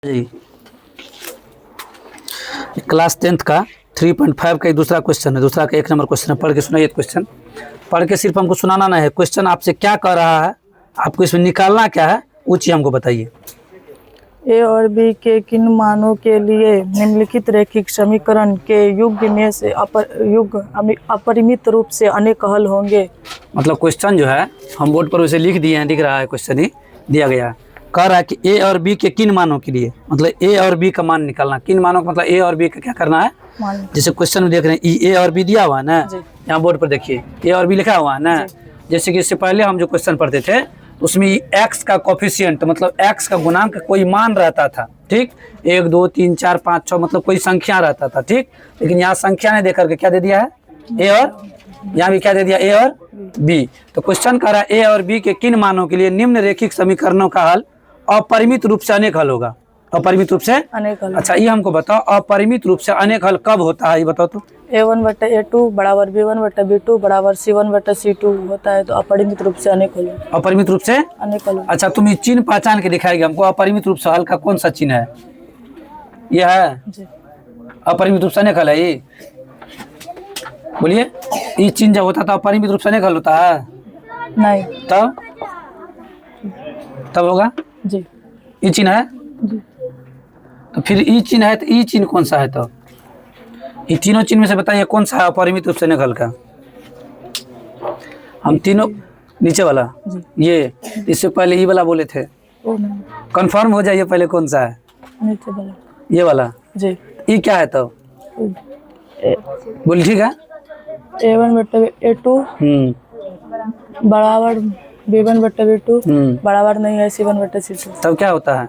जी class 10th का 3.5 का एक दूसरा क्वेश्चन है, दूसरा का 1 नंबर क्वेश्चन है। पढ़ के सुनाइए क्वेश्चन। पढ़ के सिर्फ हमको सुनाना नहीं है, क्वेश्चन आपसे क्या कह रहा है, आपको इसमें निकालना क्या है वो चीज हमको बताइए। ए और बी के किन मानों के लिए निम्नलिखित रैखिक समीकरण के युग्म में से अपरिमित रूप से अनेक हल होंगे। मतलब क्वेश्चन जो है हम बोर्ड पर उसे लिख दिए हैं, दिख रहा है क्वेश्चन ही दिया गया है। कह रहा है कि ए और बी के किन मानों के लिए, मतलब ए और बी का मान निकालना। किन मानों का मतलब ए और बी का क्या करना है, जैसे क्वेश्चन में देख रहे हैं ए और बी दिया हुआ है ना, यहाँ बोर्ड पर देखिए ए और बी लिखा हुआ है ना। जैसे कि इससे पहले हम जो क्वेश्चन पढ़ते थे उसमें एक्स का कोफिशिएंट मतलब एक्स का गुणांक कोई मान रहता था, ठीक, 1 2 3 4 5 6 मतलब कोई संख्या रहता था, ठीक। लेकिन यहाँ संख्या नहीं देकर के क्या दे दिया है, ए और, यहाँ भी क्या दे दिया, ए और बी। तो क्वेश्चन कह रहा है ए और बी के किन मानों के लिए निम्न रैखिक समीकरणों का हल अपरिमित रूप से अनेक हल होगा। अपरिमित रूप से अनेक हल। अच्छा ये हमको बताओ, अपरिमित रूप से अनेक हल कब होता है ये बताओ तो। A1/A2 बराबर B1/B2 बराबर C1/C2 होता है, तो अपरिमित रूप से अनेक हल। अपरिमित रूप से अनेक हल। अच्छा तुम ये चिन्ह पहचान के दिखाएगी हमको, अपरिमित रूप से हल का कौन सा चिन्ह है, ये है जी। अपरिमित रूप से अनेक हल है ये, बोलिए। ये चिन्ह जब होता था अपरिमित रूप से अनेक हल होता है नहीं, तब होगा जी ये चिन्ह है जी। तो फिर ई चिन्ह है, तो ई चिन्ह कौन सा है, तो ये तीनों चिन्ह में से बताइए कौन सा है अपरिमित रूप से अनेक हल का। हम तीनों नीचे वाला ये, इससे पहले ये वाला बोले थे, ओ नहीं, कंफर्म हो जाइए पहले कौन सा है, नीचे वाला ये वाला जी। ये क्या है तो बोलिए, ठीक है। A1/A2 बराबर B1/B2 बराबर नहीं है C1/C2। तब क्या होता है,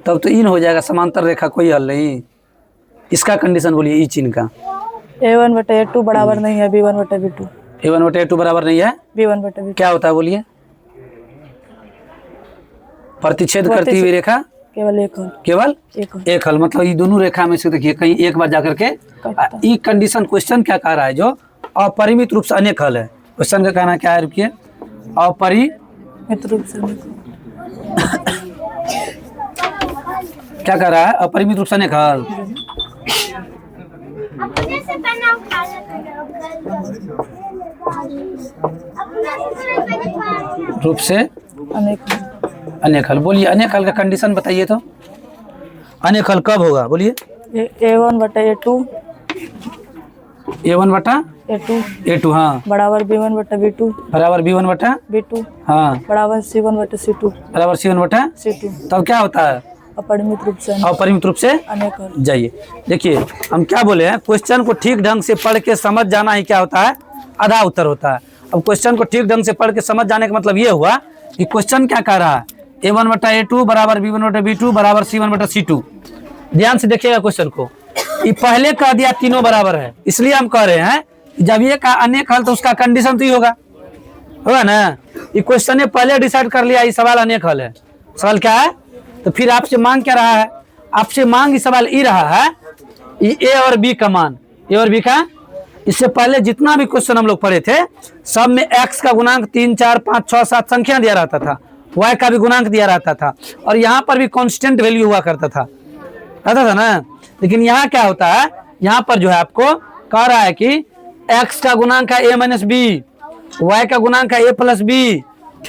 तब तो इन हो जाएगा, समांतर रेखा कोई हल नहीं। इसका कंडीशन बोलिए ई चिन्ह का। A1/A2 बराबर नहीं है B1/B2 A1/A2 बराबर नहीं है B1/B2। क्या होता है बोलिए, प्रतिच्छेद करती हुई रेखा केवल एक हल। केवल एक हल मतलब ये दोनों रेखा में से देखिए कहीं एक बार जाकर के ये कंडीशन क्वेश्चन क्या कह रहा है, जो अपरिमित रूप से अनेक हल है। क्वेश्चन का कहना क्या है, रुकिए, अपरिमित रूप से क्या कह रहा है, अपरिमित रूप से अनेक हल। रूप से अनेक हल बोलिए, अनेक हल का कंडीशन बताइए तो। अनेक हल कब होगा बोलिए। A1/A2 A1/A2 हाँ बराबर B1/B2 बराबर B1/B2 हाँ बराबर C1/C2 बराबर C1/C2। तब क्या होता है, अपरिमित रूप से अपरिमित रूप से अनेक हल। जाइए देखिए हम क्या बोले हैं, क्वेश्चन को ठीक ढंग से पढ़ के समझ जाना ही क्या होता है, आधा उत्तर होता है। अब क्वेश्चन को ठीक ढंग से पढ़ के समझ जाने का मतलब ये हुआ कि क्वेश्चन क्या कह रहा है, A1/A2 बराबर B1/B2 बराबर C1/C2। ध्यान से देखिएगा क्वेश्चन को, ये पहले कह दिया तीनों बराबर है, इसलिए हम कह रहे हैं जब ये का अनेक हल तो उसका कंडीशन तो ही होगा ना। ये क्वेश्चन ने पहले डिसाइड कर लिया ये सवाल अनेक हल है। सवाल क्या है, तो फिर आपसे मांग क्या रहा है, आपसे मांग इस सवाल ये रहा है ये ए और बी का मान, ए और बी का। इससे पहले जितना भी क्वेश्चन हम लोग पढ़े थे सब में एक्स का गुणांक 3 4 5 6 7 संख्या दिया रहता था, वाई का भी गुणांक दिया रहता था, और यहाँ पर भी कांस्टेंट वैल्यू हुआ करता था ना। लेकिन यहाँ क्या होता है, यहाँ पर जो है आपको कह रहा है कि एक्स का गुणांक है a - b, वाई का गुणांक है a + b,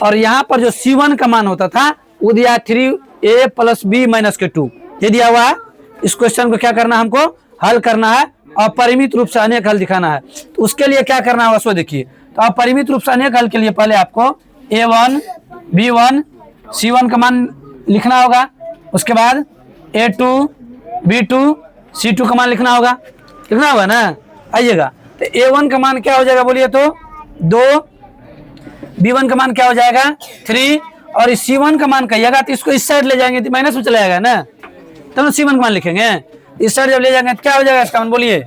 और यहाँ पर जो C1 का मान होता था वो दिया 3a + b - 2 ये दिया हुआ है। इस क्वेश्चन को क्या करना है, हमको हल करना है, अपरिमित रूप से अनेक हल दिखाना है। तो उसके लिए क्या करना है उसको देखिए। तो अपरिमित रूप से अनेक हल के लिए पहले आपको A1 B1 C1 का मान लिखना होगा, उसके बाद A2 B2 C2 का मान लिखना होगा ना। आइएगा तो A1 का मान क्या हो जाएगा बोलिए तो 2, B1 का मान क्या हो जाएगा 3, और इस C1 का मान कहिएगा तो इसको इस साइड ले जाएंगे तो माइनस में चला जाएगा ना, तब तो C1 का मान लिखेंगे। इस साइड जब ले जाएंगे तो क्या हो जाएगा इसका मान बोलिए,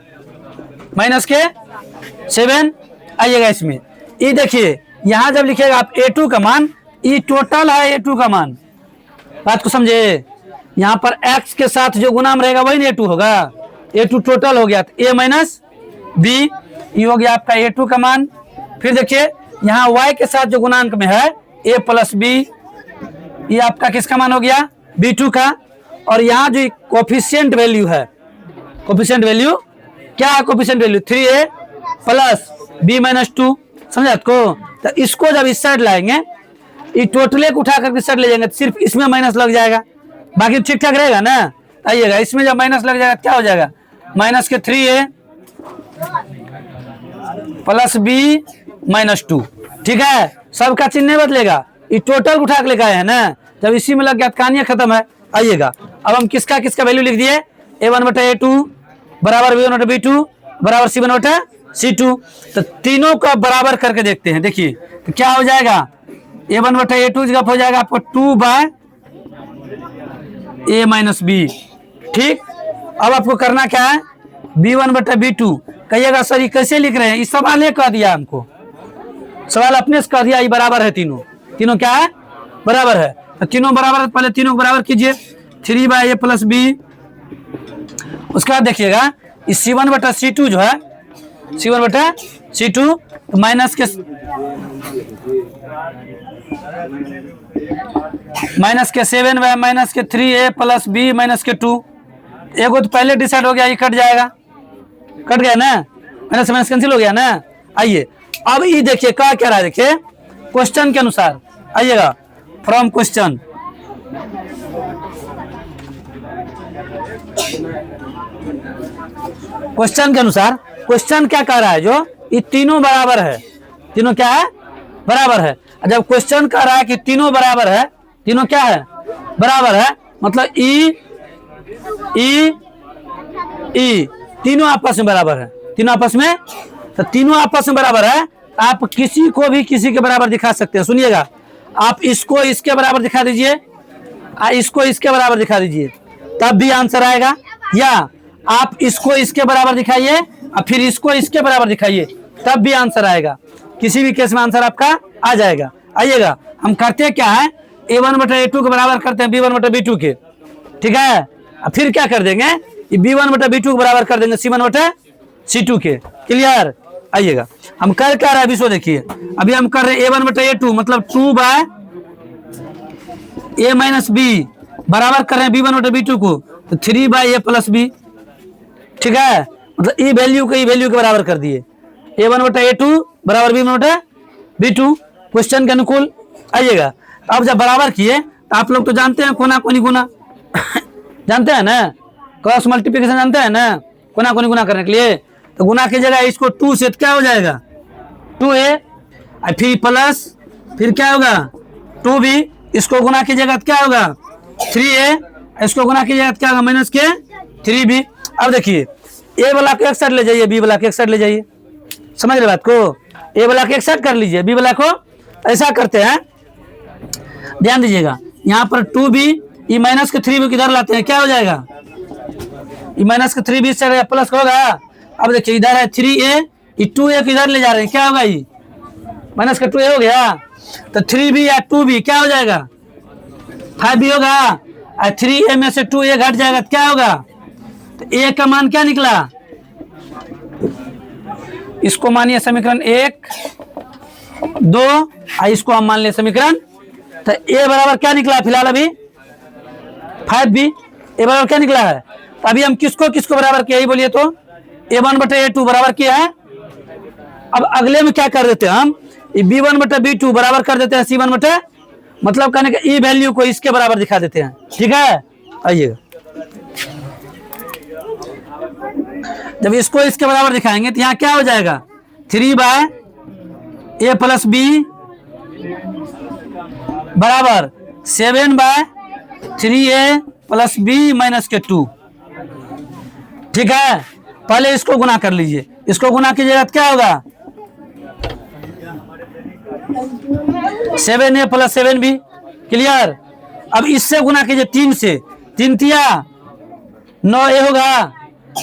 -7। आइएगा इसमें ये देखिए यहाँ जब लिखिएगा आप A2 का मान, ये टोटल है A2 का मान, बात को समझे। यहाँ पर x के साथ जो गुणांक रहेगा वही A2 होगा, A2 टोटल हो गया तो a - b ये हो गया आपका A2 का मान। फिर देखिए यहाँ y के साथ जो गुणांक में है a + b, ये आपका किसका मान हो गया B2 का, और यहाँ जो कोफिशिएंट वैल्यू है, कोफिशिएंट वैल्यू क्या है? Coefficient value 3a plus b minus 2, समझा आपको? तो इसको जब इस साइड लाएंगे, ये टोटले को उठा करके साइड ले जाएंगे, तो सिर्फ इसमें माइनस लग जाएगा, बाकी ठीक ठाक रहेगा ना। आइएगा, इसमें जब माइनस लग जाएगा क्या हो जाएगा? माइनस के 3a प्लस b माइनस 2, ठीक है। सबका चिन्ह नहीं बदलेगा, ये टोटल उठा के लेके आए हैं ना, जब इसी में लग गया तो कहानी खत्म है। आइएगा, अब हम किसका किसका वैल्यू लिख दिए? a1/a2 बराबर b1/b2 बराबर c1/c2। तो तीनों को बराबर करके देखते हैं। देखिए तो क्या हो जाएगा? a1/a2 जगह हो जाएगा आपको 2/a माइनस b, ठीक। अब आपको करना क्या है? b1/b2। कहिएगा सर ये कैसे लिख रहे हैं? इस सवाल ये कह दिया हमको, सवाल अपने से कह दिया, ये बराबर है, तीनों तीनों क्या है? बराबर है। तो तीनों बराबर है, पहले तीनों को बराबर कीजिए, 3/a प्लस b। उसके बाद देखिएगा इस c1/c2 जो है, c1/c2 माइनस के 7 माइनस के 3a प्लस b माइनस के 2। एगो तो पहले डिसाइड हो गया, ये कट जाएगा, कट गया ना, माइनस माइनस कैंसिल हो गया ना। आइए अब ये देखिए क्या कह रहा है, देखिए क्वेश्चन के अनुसार। आइएगा, फ्रॉम क्वेश्चन, क्वेश्चन के अनुसार क्वेश्चन क्या कह रहा है? जो ये तीनों बराबर है, तीनों क्या है? बराबर है। जब क्वेश्चन कह रहा है कि तीनों बराबर है, तीनों क्या है? बराबर है, मतलब ई तीनों आपस में बराबर है, तीनों आपस में। तो तीनों आपस में बराबर है, आप किसी को भी किसी के बराबर दिखा सकते हैं। सुनिएगा, आप इसको इसके बराबर दिखा दीजिए, इसको इसके बराबर दिखा दीजिए, तब भी आंसर आएगा। या आप इसको इसके बराबर दिखाइए और फिर इसको इसके बराबर दिखाइए, तब भी आंसर आएगा। किसी भी केस में आंसर आपका आ जाएगा। आइएगा, हम करते क्या है? a1/a2 के बराबर करते हैं b1/b2 के, ठीक है। फिर क्या कर देंगे? b1/b2 के बराबर कर देंगे c1/c2 के। क्लियर? आइएगा, हम कर क्या रहे हैं अभी देखिए। अभी हम कर रहे हैं a1/a2 मतलब 2/a माइनस b बराबर कर रहे हैं b1/b2 को, तो 3/a प्लस b, ठीक है। मतलब ई वैल्यू को ई वैल्यू के बराबर कर दिए, a1/a2 बराबर b1/b2, क्वेश्चन के अनुकूल। आइएगा, अब जब बराबर किए तो आप लोग तो जानते हैं कोना कोनी गुना जानते हैं ना, क्रॉस मल्टीप्लिकेशन जानते हैं ना, कोना कोनी गुना करने के लिए। तो गुना की जगह इसको 2 से क्या हो जाएगा? 2a, फिर प्लस, फिर क्या होगा? 2b, इसको गुना की जगह क्या होगा? 3a, इसको गुना की जगह क्या होगा? माइनस के 3b। अब देखिए, ए वाला को एक साइड ले जाइए, बी वाला को एक साइड ले जाइए, समझ रहे बात को? ए वाला को एक साइड कर लीजिए, बी वाला को ऐसा करते हैं। ध्यान दीजिएगा, यहाँ पर 2b, ये माइनस के 3b किधर लाते हैं? क्या हो जाएगा? ये माइनस के 3b से प्लस होगा। अब देखिए इधर है 3a, ये 2a किधर ले जा रहे हैं? क्या होगा? ये माइनस का 2a हो गया, तो 3b या 2b क्या हो जाएगा? 5b होगा। 3a में से 2a घट जाएगा तो क्या होगा? तो a का मान क्या निकला? इसको मानिए समीकरण 1, 2, इसको हम मान ले समीकरण। तो a बराबर क्या निकला फिलहाल अभी? 5b। a बराबर क्या निकला है? तो अभी हम किसको किसको बराबर किया, बोलिए तो? a1/a2 बराबर किया है। अब अगले में क्या कर देते हैं हम? b1/b2 बराबर कर देते हैं c1/, मतलब कहने का ई वैल्यू को इसके बराबर दिखा देते हैं, ठीक है। आइएगा, जब इसको इसके बराबर दिखाएंगे तो यहाँ क्या हो जाएगा? 3/a प्लस b बराबर 7/3a प्लस b माइनस के 2, ठीक है। पहले इसको गुना कर लीजिए, इसको गुना कीजिएगा तो क्या होगा? 7a plus 7b। क्लियर? अब इससे गुना कीजिए 3 से, 3 तिया 9a होगा।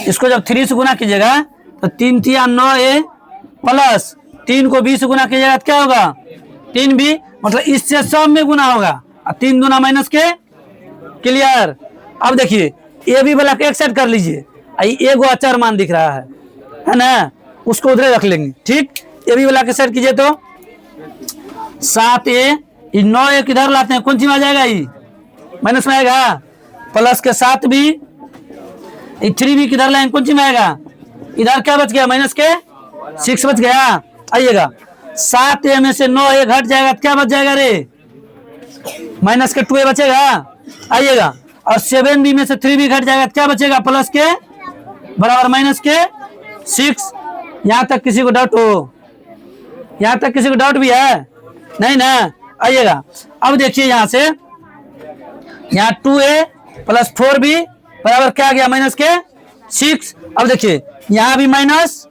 इसको जब 3 से गुना कीजिएगा तो 3 तिया 9a प्लस 3 को 20 से गुना कीजिएगा तो क्या होगा? 3b, मतलब इससे सब में गुना होगा, 3 दूना माइनस के। क्लियर? अब देखिए ए बी वाला एक साइड कर लीजिए, एगो अचर मान दिख रहा है ना, उसको उधर रख लेंगे, ठीक। ए बी वाला के साइड कीजिए तो 7a, 9a किधर लाते हैं? कौन सी में आ जाएगा? ये माइनस में आएगा, प्लस के 7b, 3b किधर लाएंगे, कौन सी में आएगा, इधर क्या बच गया, माइनस के 6 बच गया। आइएगा 7a में से 9a घट जाएगा तो क्या बच जाएगा रे, माइनस के 2a बचेगा। आइएगा और 7b में से 3b घट जाएगा तो क्या बचेगा, प्लस के बराबर माइनस के 6। यहाँ तक किसी को डाउट हो, यहाँ तक किसी को डाउट भी है नहीं ना। आइएगा अब देखिए यहाँ से, यहाँ 2a प्लस 4b बराबर क्या आ गया, माइनस के 6। अब देखिए यहाँ भी माइनस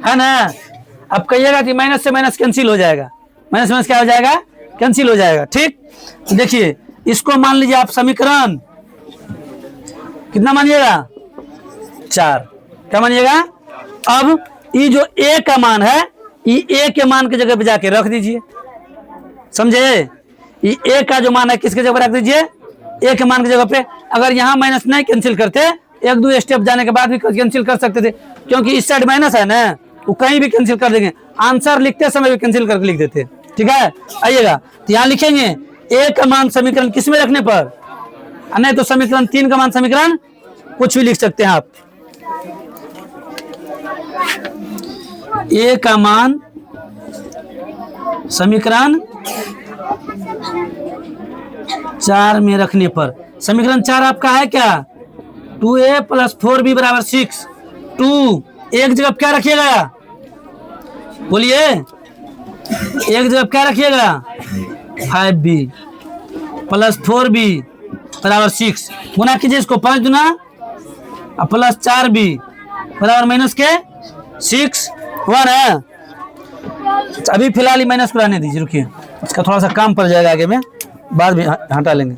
है ना। अब कहिएगा कि माइनस से माइनस कैंसिल हो जाएगा, माइनस माइनस क्या हो जाएगा, कैंसिल हो जाएगा। ठीक, देखिए इसको मान लीजिए आप समीकरण कितना मानिएगा, 4। क्या मानिएगा। अब ये जो a का मान है, ये a के मान की जगह पे जाके रख दीजिए, समझे। ये a का जो मान है किसके जगह पे रख दीजिए, a के मान की जगह पे। अगर यहाँ माइनस नहीं कैंसिल करते, 1-2 स्टेप जाने के बाद भी कैंसिल कर सकते थे, क्योंकि इस साइड माइनस है ना, वो कहीं भी कैंसिल कर देंगे, आंसर लिखते समय भी कैंसिल करके लिख देते। ठीक है, आइएगा तो यहाँ लिखेंगे a का मान समीकरण किस में रखने पर, नहीं तो समीकरण 3 का मान समीकरण कुछ भी लिख सकते हैं आप। a का मान समीकरण 4 में रखने पर, समीकरण 4 आपका है क्या, 2a प्लस 4b बराबर 6। 2 एक जगह क्या रखिएगा, बोलिए, एक जगह क्या रखिएगा, 5b प्लस 4b बराबर 6। गुना कीजिए इसको, 5 दुना प्लस 4b बराबर माइनस के 6, 1 है। अभी फिलहाल ही माइनस को रहने दीजिए, रुकिए, इसका थोड़ा सा काम पड़ जाएगा आगे में, बाद में हटा लेंगे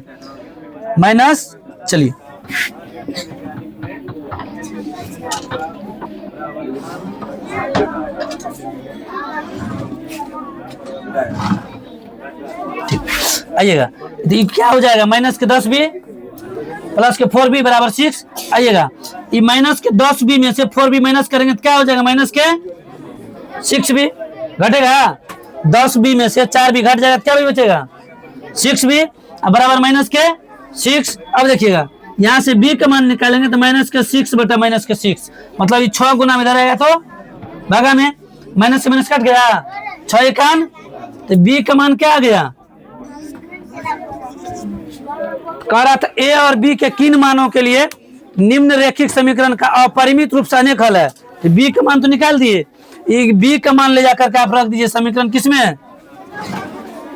माइनस। चलिए आइएगा तो ये क्या हो जाएगा, माइनस के 10b प्लस के 4b बराबर 6। आइएगा ये माइनस के 10b में से 4b माइनस करेंगे तो क्या हो जाएगा, माइनस के 6b घटेगा। 10b में से 4b घट जाएगा तो क्या भी बचेगा, 6b बराबर माइनस के 6। अब देखिएगा यहाँ से b का मान निकालेंगे तो माइनस के 6 बटा माइनस के 6, मतलब ये 6 गुना में इधर आएगा तो भागा में माइनस से माइनस कट गया, 6 एकान, तो b का मान क्या आ गया, कह रहा था a और b के किन मानों के लिए निम्न रेखिक समीकरण का अपरिमित रूप से अनेक हल है। तो b का मान तो निकाल दिए, ये b का मान ले जाकर के आप रख दीजिए समीकरण किसमें,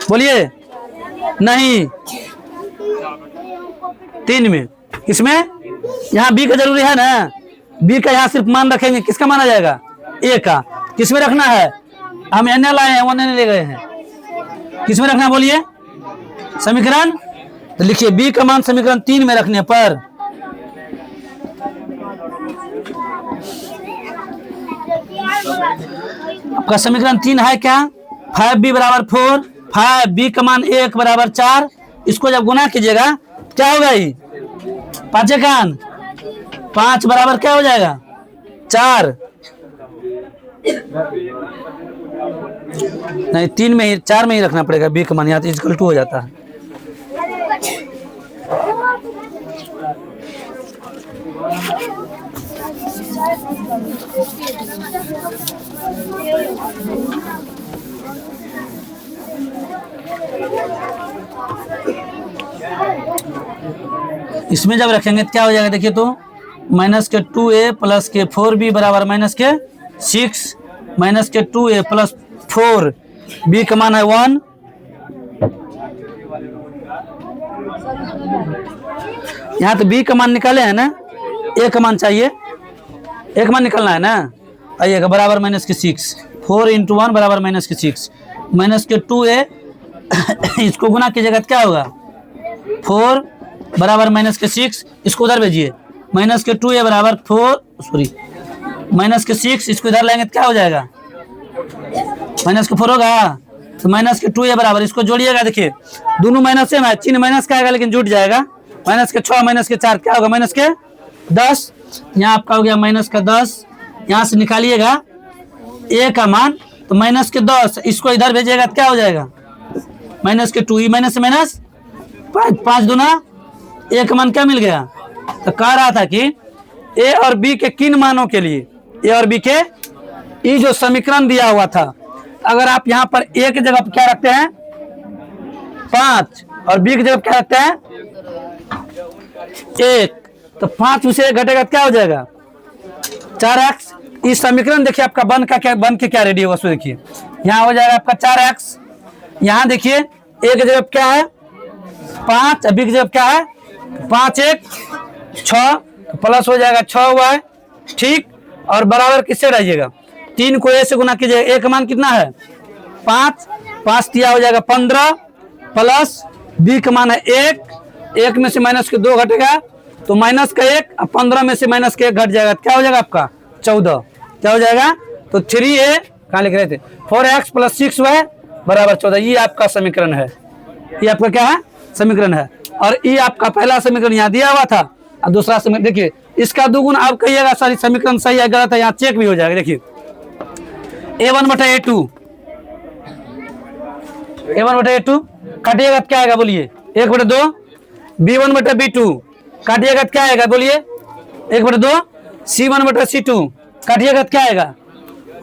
बोलिए, नहीं 3 में। किसमें, यहाँ b का जरूरी है ना, b का यहाँ सिर्फ मान रखेंगे, किसका माना जाएगा, a का। किसमें रखना है, हम n लाए हैं, 1 ले गए हैं, किसमें रखना बोलिए, समीकरण। तो लिखिए b का मान समीकरण 3 में रखने पर आपका समीकरण 3 है क्या, 5b बराबर 4, 5b का मान 1 बराबर 4। इसको जब गुना कीजिएगा क्या होगा, ये 5 एकान 5 बराबर क्या हो जाएगा, 4, नहीं 3 में ही, 4 में ही रखना पड़ेगा b का मान, यहाँ तो इक्वल टू हो जाता है। इसमें जब रखेंगे तो क्या हो जाएगा, देखिए तो माइनस के 2a प्लस के 4b बराबर माइनस के 6, माइनस के 2a प्लस 4b का मान है 1। यहाँ तो b का मान निकाले हैं ना, a का मान चाहिए, एक मान निकलना है ना। आइएगा बराबर माइनस के 6, 4 इंटू 1 बराबर माइनस के 6, माइनस के 2a इसको गुना कीजिएगा तो क्या होगा, 4 बराबर माइनस के 6, इसको उधर भेजिए, माइनस के 2a बराबर 4, सॉरी माइनस के 6, इसको इधर लाएंगे तो क्या हो जाएगा, माइनस के 4 होगा। तो माइनस के 2a बराबर, इसको जोड़िएगा, देखिए दोनों माइनस सेम है, चिन्ह माइनस का आएगा लेकिन जुट जाएगा, माइनस के 6 माइनस के 4 क्या होगा, माइनस के 10। यहाँ आपका हो गया माइनस का 10, यहाँ से निकालिएगा a का मान, तो माइनस के 10 इसको इधर भेजिएगा तो क्या हो जाएगा, माइनस के 2, माइनस से माइनस 5 दूना ए का मान क्या मिल गया? तो कह रहा था कि ए और बी के किन मानों के लिए, ए और बी के ये जो समीकरण दिया हुआ था, अगर आप यहाँ पर ए की जगह पर क्या रखते हैं 5 और बी की जगह क्या रखते हैं 1, तो 5 में से 1 घटेगा क्या हो जाएगा 4x। इस समीकरण देखिए आपका बन के क्या रेडी होगा, देखिए यहाँ हो जाएगा आपका 4x। यहाँ देखिए ए की जगह क्या है 5, बी की जगह क्या है 5 1 6, तो प्लस हो जाएगा 6 हुआ है, ठीक। और बराबर किससे रहिएगा 3 को ए से गुना कीजिएगा, ए का मान कितना है 5, 5 दिया हो जाएगा 15 प्लस बी का मान है 1 में से माइनस के 2 घटेगा तो माइनस का 1, 15 में से माइनस के 1 घट जाएगा, क्या हो जाएगा आपका 14, क्या हो जाएगा तो 3a कहाँ लिख रहे थे 4x प्लस 6y बराबर 14। ये आपका समीकरण है, ये आपका क्या है समीकरण है। और ये आपका पहला समीकरण यहाँ दिया हुआ था और दूसरा समीकरण देखिए इसका दुगुना आप कहिएगा सारी समीकरण सही है गलत है, यहाँ चेक भी हो जाएगा। देखिए a1/a2 काटिएगा क्या आएगा बोलिए 1/2, b1/b2 काटिएगा क्या आएगा बोलिए 1/2, c1/c2 काटिएगा क्या आएगा,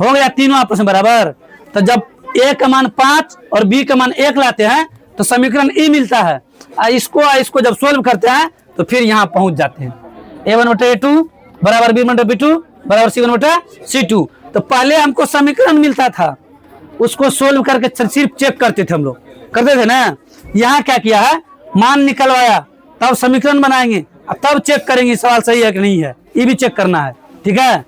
हो गया तीनों आपस में बराबर। तो जब ए का मान 5 और बी का मान 1 लाते हैं तो समीकरण ई मिलता है, इसको जब सोल्व करते हैं तो फिर यहाँ पहुंच जाते हैं a1/a2 बराबर b1/b2 बराबर c1/c2। तो पहले हमको समीकरण मिलता था, उसको सोल्व करके सिर्फ चेक करते थे हम लोग, करते थे ना। यहाँ क्या किया है मान निकलवाया तब समीकरण बनाएंगे तब चेक करेंगे सवाल सही है कि नहीं है, ये भी चेक करना है, ठीक है।